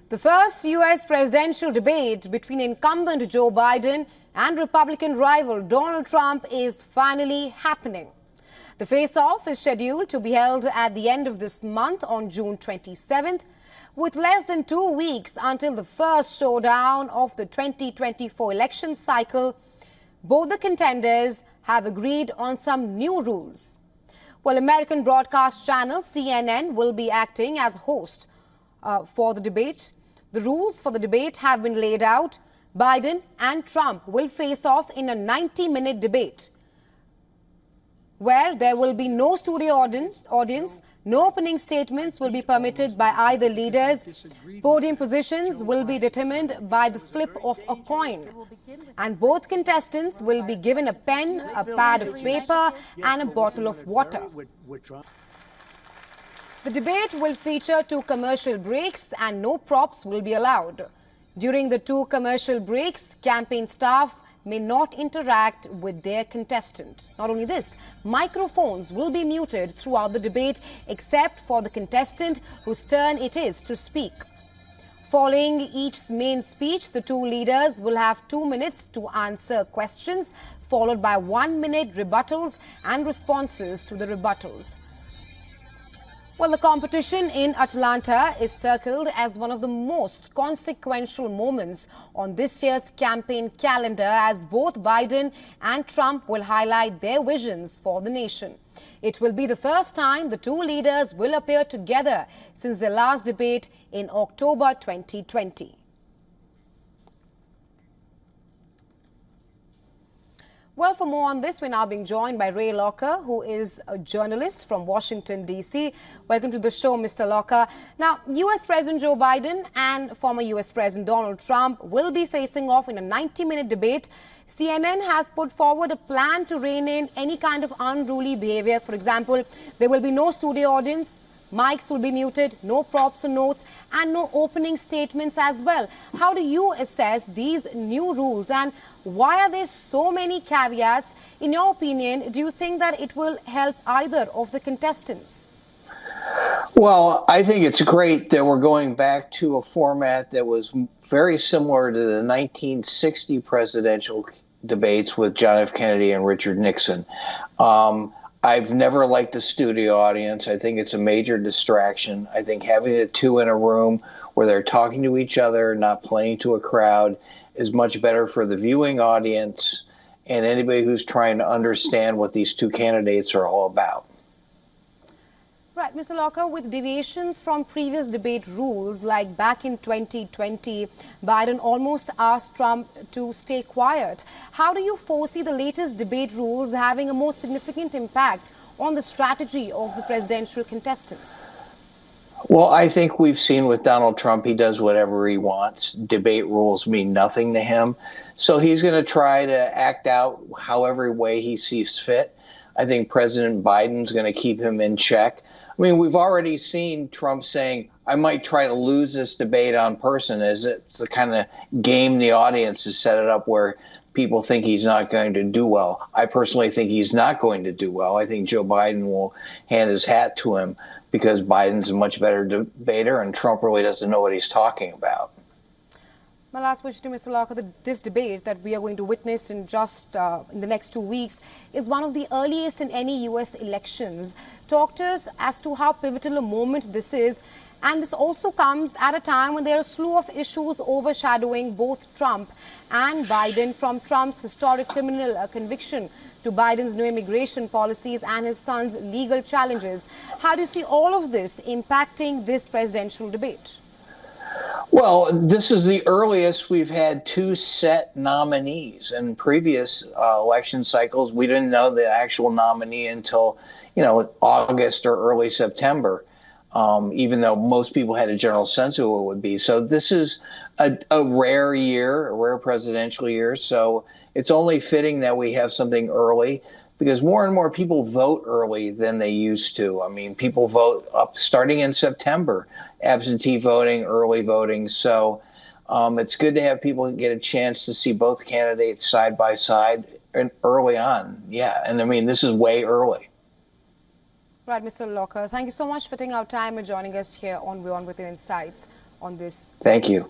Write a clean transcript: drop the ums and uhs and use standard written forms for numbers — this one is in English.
The first U.S. presidential debate between incumbent Joe Biden and Republican rival Donald Trump is finally happening. The face-off is scheduled to be held at the end of this month on June 27th, with less than 2 weeks until the first showdown of the 2024 election cycle. Both the contenders have agreed on some new rules. Well, American broadcast channel CNN will be acting as host for the debate. The rules for the debate have been laid out. Biden and Trump will face off in a 90-minute debate where there will be no studio audience, no opening statements will be permitted by either leaders. Podium positions will be determined by the flip of a coin. And both contestants will be given a pen, a pad of paper, and a bottle of water. The debate will feature 2 commercial breaks and no props will be allowed. During the 2 commercial breaks, campaign staff may not interact with their contestant. Not only this, microphones will be muted throughout the debate except for the contestant whose turn it is to speak. Following each main speech, the 2 leaders will have 2 minutes to answer questions, followed by 1-minute rebuttals and responses to the rebuttals. Well, the competition in Atlanta is circled as one of the most consequential moments on this year's campaign calendar, as both Biden and Trump will highlight their visions for the nation. It will be the first time the 2 leaders will appear together since their last debate in October 2020. Well, for more on this, we're now being joined by Ray Locker, who is a journalist from Washington, D.C. Welcome to the show, Mr. Locker. Now, U.S. President Joe Biden and former U.S. President Donald Trump will be facing off in a 90-minute debate. CNN has put forward a plan to rein in any kind of unruly behavior. For example, there will be no studio audience, mics will be muted, no props or notes, and no opening statements as well. How do you assess these new rules, and why are there so many caveats? In your opinion, do you think that it will help either of the contestants? Well, I think it's great that we're going back to a format that was very similar to the 1960 presidential debates with John F. Kennedy and Richard Nixon. I've never liked the studio audience. I think it's a major distraction. I think having the 2 in a room where they're talking to each other, not playing to a crowd, is much better for the viewing audience and anybody who's trying to understand what these 2 candidates are all about. Right, Mr. Locker, with deviations from previous debate rules, like back in 2020, Biden almost asked Trump to stay quiet. How do you foresee the latest debate rules having a more significant impact on the strategy of the presidential contestants? Well, I think we've seen with Donald Trump, he does whatever he wants. Debate rules mean nothing to him. So he's going to try to act out however way he sees fit. I think President Biden's going to keep him in check. I mean, we've already seen Trump saying, I might try to lose this debate on person, as it's a kind of game the audience to set it up where people think he's not going to do well. I personally think he's not going to do well. I think Joe Biden will hand his hat to him because Biden's a much better debater and Trump really doesn't know what he's talking about. My last question to Mr. Locker, this debate that we are going to witness in just in the next 2 weeks is one of the earliest in any U.S. elections. Talk to us as to how pivotal a moment this is. And this also comes at a time when there are a slew of issues overshadowing both Trump and Biden, from Trump's historic criminal conviction to Biden's new immigration policies and his son's legal challenges. How do you see all of this impacting this presidential debate? Well, this is the earliest we've had 2 set nominees. In previous election cycles, we didn't know the actual nominee until, August or early September, even though most people had a general sense of who it would be. So this is a rare year, a rare presidential year. So it's only fitting that we have something early, because more and more people vote early than they used to. I mean, people vote up starting in September, absentee voting, early voting. So it's good to have people get a chance to see both candidates side by side and early on. Yeah, and I mean, this is way early. Right, Mr. Locker, thank you so much for taking our time and joining us here on WION with your insights on this. Thank you.